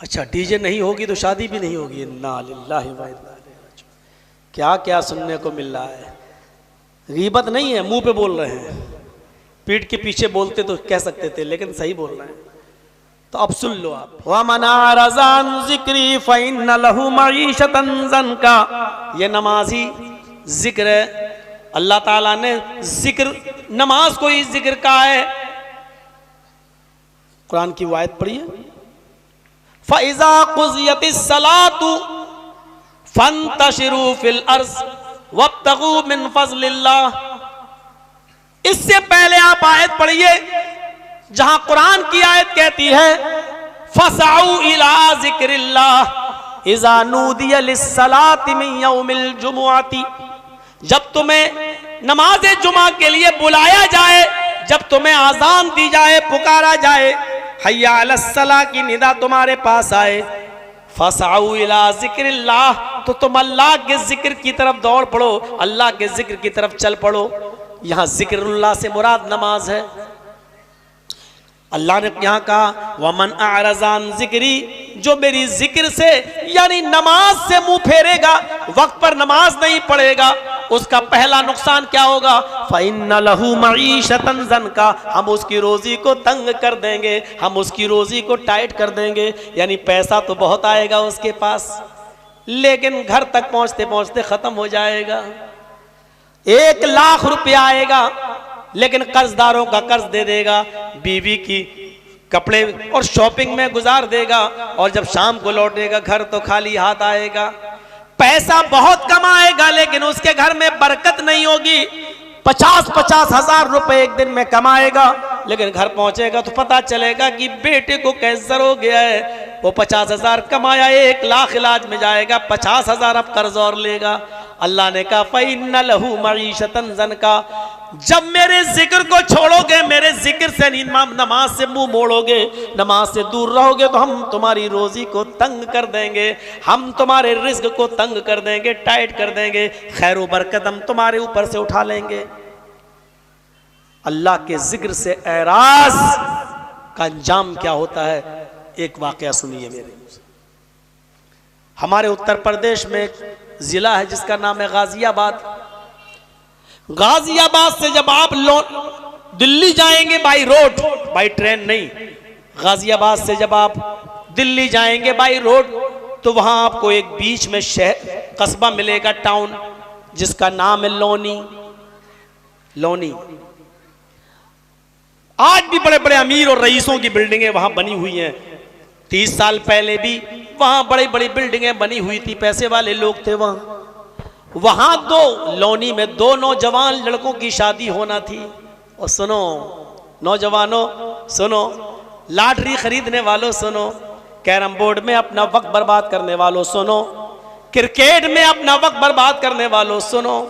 अच्छा, डीजे नहीं होगी तो शादी भी नहीं होगी। इन्ना लिल्लाहि व इन्ना इलैहि राजिऊन। क्या क्या सुनने को मिल रहा है। गीबत नहीं है, मुंह पे बोल रहे हैं, पीठ के पीछे बोलते तो कह सकते थे, लेकिन सही बोल रहे हैं। तो अब सुन लो आप। व मन अअरज़ अन ज़िक्री फ़इन्न लहू मईशतन ज़न्का। ये नमाजी जिक्र है। अल्लाह ताला ने जिक्र, नमाज को ही जिक्र कहा है। कुरान की आयत पढ़िए, फ़इज़ा क़ुज़ियतिस सलातु फ़ंतशिरू फ़िल अर्ज़ वब्तगू मिन फ़ज़लिल्लाह। इससे पहले आप आयत पढ़िए जहां कुरान की आयत कहती है फ़सअू इला ज़िक्रिल्लाह इज़ा नूदिया लिस्सलाति मिन यौमिल जुमुअति। जब तुम्हें नमाज जुमा के लिए बुलाया जाए, जब तुम्हें आज़ान दी जाए, पुकारा जाए, हय्या अलस्सलाह की निदा तुम्हारे पास आए, फ़सअू इला ज़िक्रिल्लाह, तो तुम अल्लाह के जिक्र की तरफ दौड़ पड़ो, अल्लाह के जिक्र की तरफ चल पड़ो। यहां जिक्रुल्लाह से मुराद नमाज है। अल्लाह ने यहाँ कहा वमन अअरज़ अन ज़िक्री, जो मेरी जिक्र से यानी नमाज से मुंह फेरेगा, वक्त पर नमाज नहीं पढ़ेगा, उसका पहला नुकसान क्या होगा? फ़इन्न लहू मईशतन ज़न्का, हम उसकी रोजी को तंग कर देंगे, हम उसकी रोजी को टाइट कर देंगे। यानी पैसा तो बहुत आएगा उसके पास, लेकिन घर तक पहुंचते पहुंचते खत्म हो जाएगा। 1 लाख रुपया आएगा, लेकिन कर्जदारों का कर्ज दे देगा, बीवी की कपड़े और शॉपिंग में गुजार देगा, और जब शाम को लौटेगा घर तो खाली हाथ आएगा। पैसा बहुत कमाएगा, लेकिन उसके घर में बरकत नहीं होगी। 50-50 हजार रुपए एक दिन में कमाएगा, लेकिन घर पहुंचेगा तो पता चलेगा कि बेटे को कैंसर हो गया है। वो 50 हजार कमाया, 1 लाख इलाज में जाएगा, 50 हजार अब कर्ज और लेगा। अल्लाह ने कहा फ़इन्न लहू मईशतन ज़न्का, जब मेरे जिक्र को छोड़ोगे, मेरे जिक्र से नमाज से मुंह मोड़ोगे, नमाज से दूर रहोगे, तो हम तुम्हारी रोजी को तंग कर देंगे, हम तुम्हारे रिज्क को तंग कर देंगे, टाइट कर देंगे, खैर व बरकत हम तुम्हारे ऊपर से उठा लेंगे। अल्लाह के जिक्र से एराज का अंजाम क्या होता है, एक वाकया सुनिए मेरे। हमारे उत्तर प्रदेश में एक जिला है जिसका नाम है गाजियाबाद। गाजियाबाद से जब आप दिल्ली जाएंगे बाई रोड, बाई ट्रेन नहीं, गाजियाबाद से जब आप दिल्ली जाएंगे बाई रोड, तो वहां आपको एक बीच में शहर कस्बा मिलेगा, टाउन, जिसका नाम है लोनी। लोनी आज भी बड़े बड़े अमीर और रईसों की बिल्डिंगें वहां बनी हुई हैं। 30 साल पहले भी वहां बड़ी बड़ी बिल्डिंगें बनी हुई थी, पैसे वाले लोग थे वहां। लोनी में 2 नौजवान लड़कों की शादी होना थी। और सुनो नौजवानों, सुनो, लॉटरी खरीदने वालों सुनो, कैरम बोर्ड में अपना वक्त बर्बाद करने वालों सुनो, क्रिकेट में अपना वक्त बर्बाद करने वालों सुनो,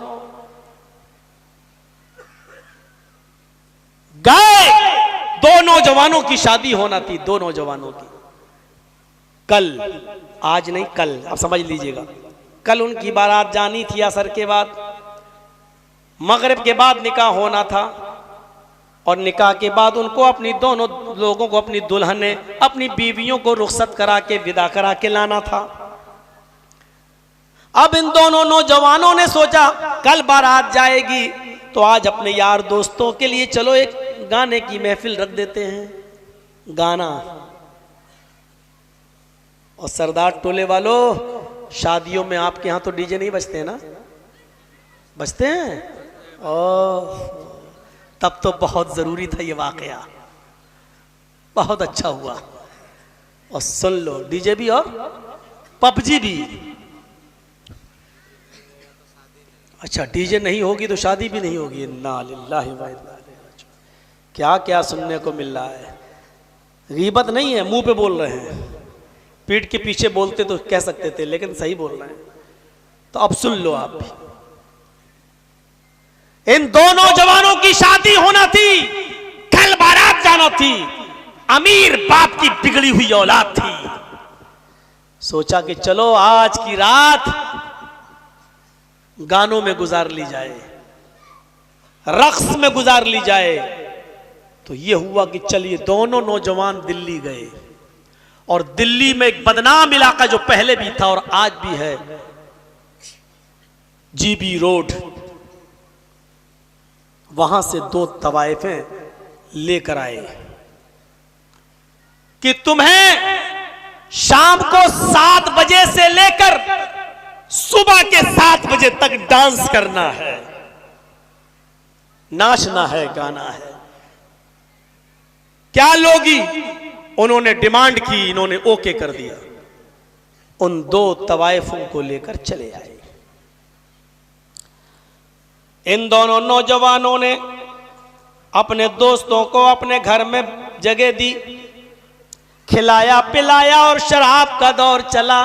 गए 2 नौजवानों की शादी होना थी, 2 नौजवानों की। कल, आज नहीं कल, आप समझ लीजिएगा, कल उनकी बारात जानी थी। असर के बाद, मगरिब के बाद निकाह होना था, और निकाह के बाद उनको अपनी दोनों लोगों को, अपनी दुल्हने, अपनी बीवियों को रुखसत करा के विदा करा के लाना था। अब इन दोनों नौजवानों ने सोचा कल बारात जाएगी, तो आज अपने यार दोस्तों के लिए चलो एक गाने की महफिल रख देते हैं। गाना। और सरदार टोले वालों, शादियों में आपके यहां तो डीजे नहीं बजते हैं ना? बजते हैं? ओह, तब तो बहुत जरूरी था ये वाकया, बहुत अच्छा हुआ। और सुन लो, डीजे भी और पबजी भी। अच्छा, डीजे नहीं होगी तो शादी भी नहीं होगी। इन्ना लिल्लाहि व इन्ना इलैहि राजिऊन। क्या क्या सुनने को मिल रहा है। गीबत नहीं है, मुंह पे बोल रहे हैं, पीठ के पीछे बोलते तो कह सकते थे, लेकिन सही बोल रहे हैं। तो अब सुन लो आप भी। इन 2 नौजवानों की शादी होना थी, कल बारात जाना थी, अमीर बाप की बिगड़ी हुई औलाद थी। सोचा कि चलो आज की रात गानों में गुजार ली जाए, रक्स में गुजार ली जाए। तो यह हुआ कि चलिए दोनों नौजवान दिल्ली गए और दिल्ली में एक बदनाम इलाका जो पहले भी था और आज भी है, जीबी रोड, वहां से 2 तवाइफें लेकर आए कि तुम्हें शाम को 7 बजे से लेकर सुबह के 7 बजे तक डांस करना है, नाचना है, गाना है। क्या लोगी? उन्होंने डिमांड की, इन्होंने ओके कर दिया। उन 2 तवाइफों को लेकर चले आए। इन दोनों नौजवानों ने अपने दोस्तों को अपने घर में जगह दी, खिलाया पिलाया और शराब का दौर चला।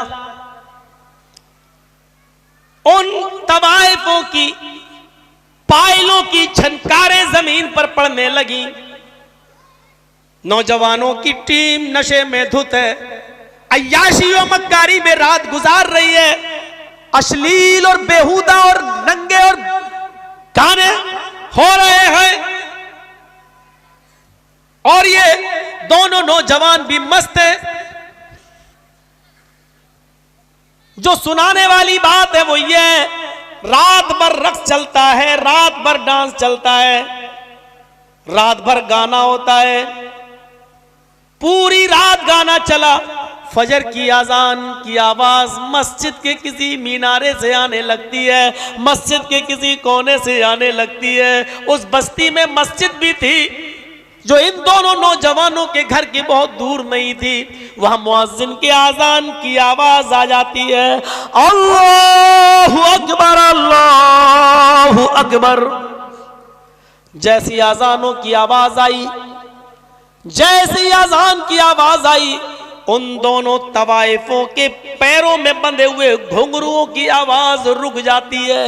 उन तवाइफों की पायलों की छनकारें जमीन पर पड़ने लगी। नौजवानों की टीम नशे में धुत है, अय्याशी और मक्कारी में रात गुजार रही है। अश्लील और बेहुदा और नंगे और गाने हो रहे हैं और ये दोनों नौजवान भी मस्त हैं। जो सुनाने वाली बात है वो ये है, रात भर रक्स चलता है, रात भर डांस चलता है, रात भर गाना होता है, पूरी रात गाना चला। फजर की आजान की आवाज मस्जिद के किसी मीनारे से आने लगती है, मस्जिद के किसी कोने से आने लगती है। उस बस्ती में मस्जिद भी थी जो इन दोनों नौजवानों के घर की बहुत दूर नहीं थी। वहां मुअज्जिन के आजान की आवाज आ जाती है, अल्लाहु अकबर, अल्लाहु अकबर। जैसी आजानों की आवाज आई, जैसी आजान की आवाज आई, उन दोनों तवाइफों के पैरों में बंधे हुए घुंघरुओं की आवाज रुक जाती है।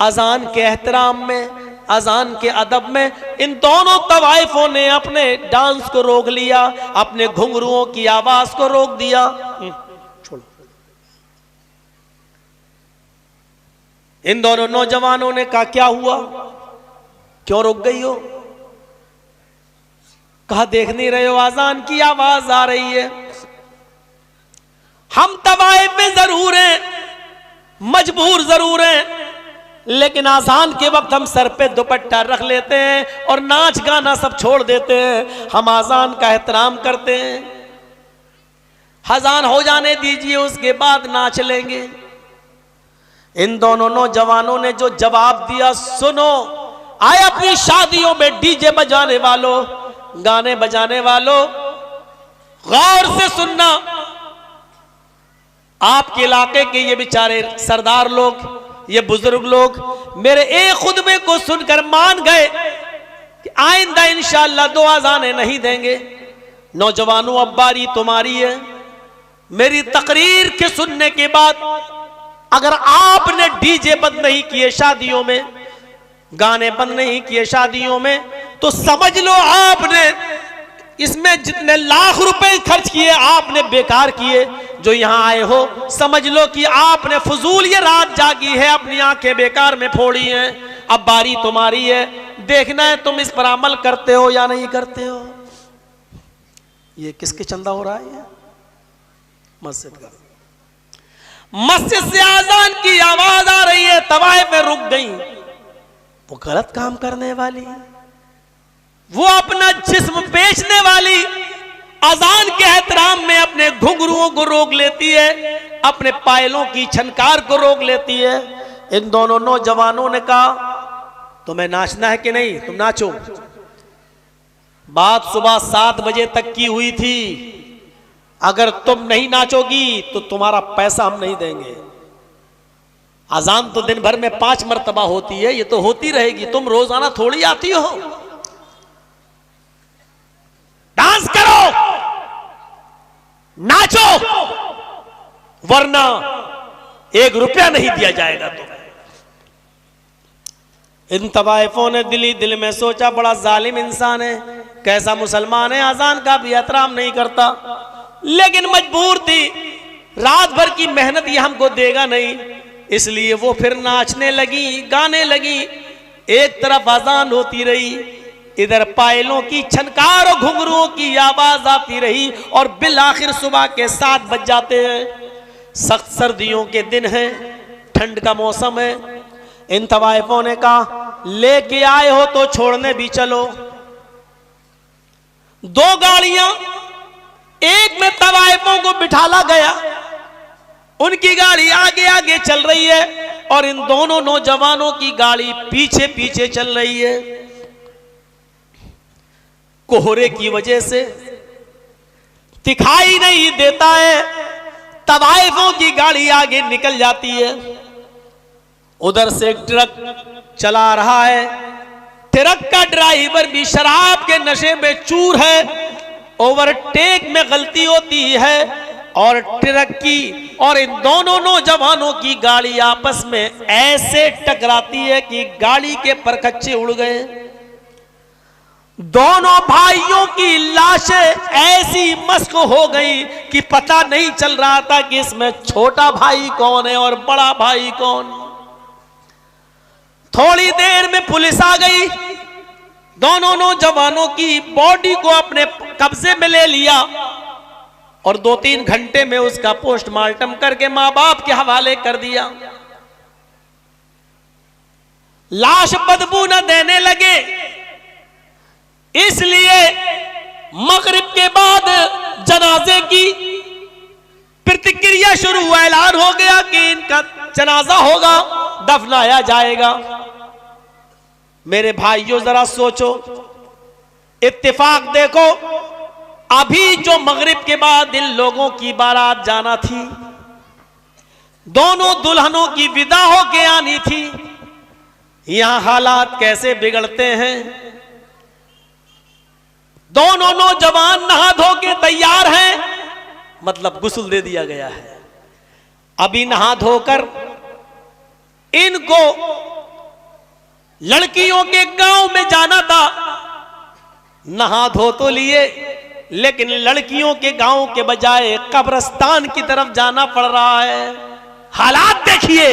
अजान के एहतराम में, अजान के अदब में इन दोनों तवाइफों ने अपने डांस को रोक लिया, अपने घुंघरुओं की आवाज को रोक दिया। छोड़ो। इन दोनों नौजवानों ने कहा, क्या हुआ, क्यों रुक गई हो? कहा, देख नहीं रहे हो आजान की आवाज आ रही है। हम तवाइफ में जरूर हैं, मजबूर जरूर हैं, लेकिन आजान के वक्त हम सर पे दुपट्टा रख लेते हैं और नाच गाना सब छोड़ देते हैं। हम आजान का एहतराम करते हैं। अजान हो जाने दीजिए, उसके बाद नाच लेंगे। इन दोनों नौजवानों ने जो जवाब दिया, सुनो, आए अपनी शादियों में डीजे बजाने वालों, गाने बजाने वालों, गौर से सुनना। आपके इलाके के ये बेचारे सरदार लोग, ये बुजुर्ग लोग मेरे एक खुतबे को सुनकर मान गए कि आइंदा इंशाअल्लाह 2 अज़ानें नहीं देंगे। नौजवानों, अब बारी तुम्हारी है। मेरी तकरीर के सुनने के बाद अगर आपने डीजे बंद नहीं किए शादियों में, गाने बंद नहीं किए शादियों में, तो समझ लो आपने इसमें जितने लाख रुपए खर्च किए आपने बेकार किए। जो यहां आए हो समझ लो कि आपने फजूल ये रात जागी है, अपनी आंखें बेकार में फोड़ी हैं। अब बारी तुम्हारी है, देखना है तुम इस पर अमल करते हो या नहीं करते हो। ये किसके चंदा हो रहा है? मस्जिद का। मस्जिद से आजान की आवाज आ रही है, तवाइफ में रुक गई। वो गलत काम करने वाली, वो अपना जिस्म बेचने वाली अजान के एहतराम में अपने घुंघरुओं को रोक लेती है, अपने पायलों की छनकार को रोक लेती है। इन दोनों नौजवानों ने कहा, तुम्हें नाचना है कि नहीं? तुम नाचो। बात सुबह 7 बजे तक की हुई थी। अगर तुम नहीं नाचोगी तो तुम्हारा पैसा हम नहीं देंगे। अजान तो दिन भर में 5 मरतबा होती है, ये तो होती रहेगी। तुम रोजाना थोड़ी आती हो। डांस करो, नाचो, वरना 1 रुपया नहीं दिया जाएगा तुम्हें। इन तवाइफों ने दिली दिल में सोचा, बड़ा जालिम इंसान है, कैसा मुसलमान है, अजान का भी एहतराम नहीं करता। लेकिन मजबूर थी, रात भर की मेहनत ये हमको देगा नहीं, इसलिए वो फिर नाचने लगी, गाने लगी। एक तरफ अजान होती रही, इधर पायलों की छनकार और घुंघरुओं की आवाज आती रही और बिल आखिर सुबह के 7 बज जाते हैं। सख्त सर्दियों के दिन हैं, ठंड का मौसम है। इन तवाइफों ने कहा लेके आए हो तो छोड़ने भी चलो। 2 गाड़ियां, एक में तवाइफों को बिठाला गया, उनकी गाड़ी आगे आगे चल रही है और इन दोनों नौजवानों की गाड़ी पीछे पीछे चल रही है। कोहरे की वजह से दिखाई नहीं देता है, तवाइफों की गाड़ी आगे निकल जाती है। उधर से एक ट्रक चला रहा है, ट्रक का ड्राइवर भी शराब के नशे में चूर है। ओवरटेक में गलती होती है और ट्रक की और इन दोनों नौजवानों की गाड़ी आपस में ऐसे टकराती है कि गाड़ी के परखच्चे उड़ गए। दोनों भाइयों की लाशें ऐसी मस्क हो गई कि पता नहीं चल रहा था कि इसमें छोटा भाई कौन है और बड़ा भाई कौन। थोड़ी देर में पुलिस आ गई, दोनों नौजवानों की बॉडी को अपने कब्जे में ले लिया और 2-3 घंटे में उसका पोस्टमार्टम करके मां बाप के हवाले कर दिया। लाश बदबू न देने लगे, इसलिए मगरिब के बाद जनाजे की प्रतिक्रिया शुरू हुआ। ऐलान हो गया कि इनका जनाजा होगा, दफनाया जाएगा। मेरे भाइयों जरा सोचो, इत्तेफाक देखो, अभी जो मगरिब के बाद इन लोगों की बारात जाना थी, दोनों दुल्हनों की विदा होके आनी थी, यहां हालात कैसे बिगड़ते हैं। दोनों नौजवान नहा धो के तैयार हैं, मतलब गुस्ल दे दिया गया है। अभी नहा धोकर इनको लड़कियों के गांव में जाना था। नहा धो तो लिए, लेकिन लड़कियों के गांव के बजाय कब्रिस्तान की तरफ जाना पड़ रहा है। हालात देखिए,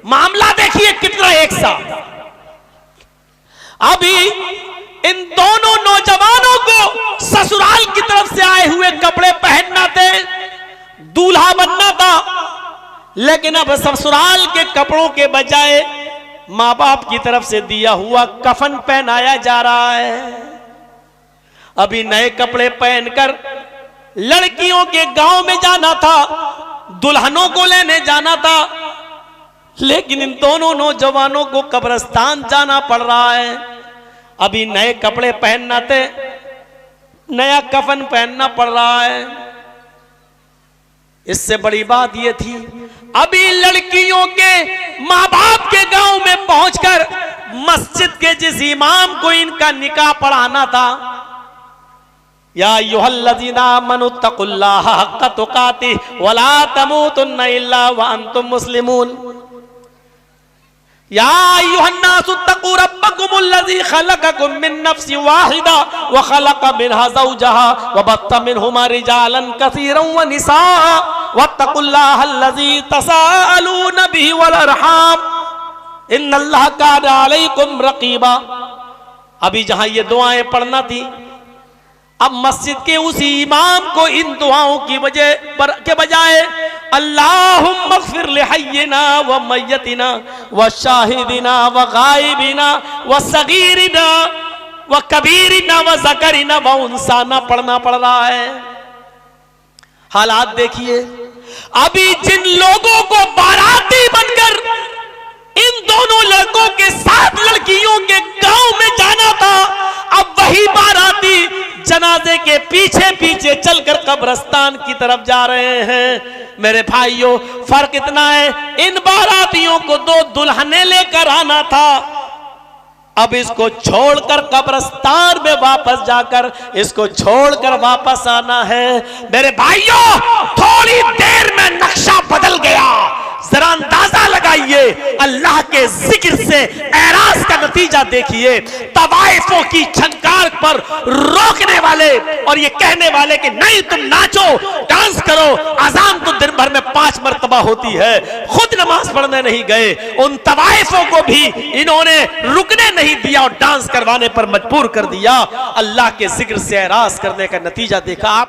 मामला देखिए कितना एक साथ। अभी इन दोनों नौजवानों को ससुराल की तरफ से आए हुए कपड़े पहनना थे, दूल्हा बनना था, लेकिन अब ससुराल के कपड़ों के बजाय मां बाप की तरफ से दिया हुआ कफन पहनाया जा रहा है। अभी नए कपड़े पहनकर लड़कियों के गांव में जाना था, दुल्हनों को लेने जाना था, लेकिन इन दोनों नौजवानों को कब्रिस्तान जाना पड़ रहा है। अभी नए कपड़े पहनना थे, नया कफन पहनना पड़ रहा है। इससे बड़ी बात यह थी, अभी लड़कियों के मां बाप के गांव में पहुंचकर मस्जिद के जिस इमाम को इनका निकाह पढ़ाना था, या अय्युहल्लज़ीना आमनुत्तकुल्लाह हक्का तुकातिह वला तमूतुन्ना इल्ला व अंतुम मुस्लिमून। या अय्युहन्नासुत्तकू रब्बकुमुल्लज़ी खलक़कुम मिन नफ्सिन वाहिदा व खलक़ मिनहा ज़ौजहा व बत्ता मिनहुमा रिजालन कसीरन व निsaa वत्तकुल्लाहल्लज़ी तसाअलून बिही वल अरहाम इन्नल्लाह काना अलैकुम रक़ीबा। अभी जहां ये दुआएं पढ़ना थी, अब मस्जिद के उसी इमाम को इन दुआओं की वजह के बजाय अल्लाहुम्मा ग़फ़िर लिहय्यिना व मय्यतिना व शाहिदिना व गायबिना व सगीरिना व कबीरिना व ज़करिना व उन्साना पढ़ना पड़ रहा है। हालात देखिए, अभी जिन लोगों को बाराती बनकर इन दोनों लड़कों के साथ लड़कियों के गांव में जाना था, अब वही बाराती जनाजे के पीछे पीछे चलकर कब्रिस्तान की तरफ जा रहे हैं। मेरे भाइयों, फर्क इतना है, इन बारातियों को 2 दुल्हनें लेकर आना था, अब इसको छोड़कर कब्रिस्तान में वापस जाकर इसको छोड़कर वापस आना है। मेरे भाइयों, थोड़ी देर में नक्शा बदल गया। जरा अंदाजा लगा लगाइए, अल्लाह के जिक्र से एराज का नतीजा देखिए। तवाइफों की छनकार पर रोकने वाले और ये कहने वाले कि नहीं तुम नाचो डांस करो, अजान तो दिन भर में 5 मरतबा होती है, खुद नमाज पढ़ने नहीं गए, उन तवाइफों को भी इन्होंने रुकने नहीं दिया और डांस करवाने पर मजबूर कर दिया। अल्लाह के जिक्र से एराज करने का नतीजा देखा आप।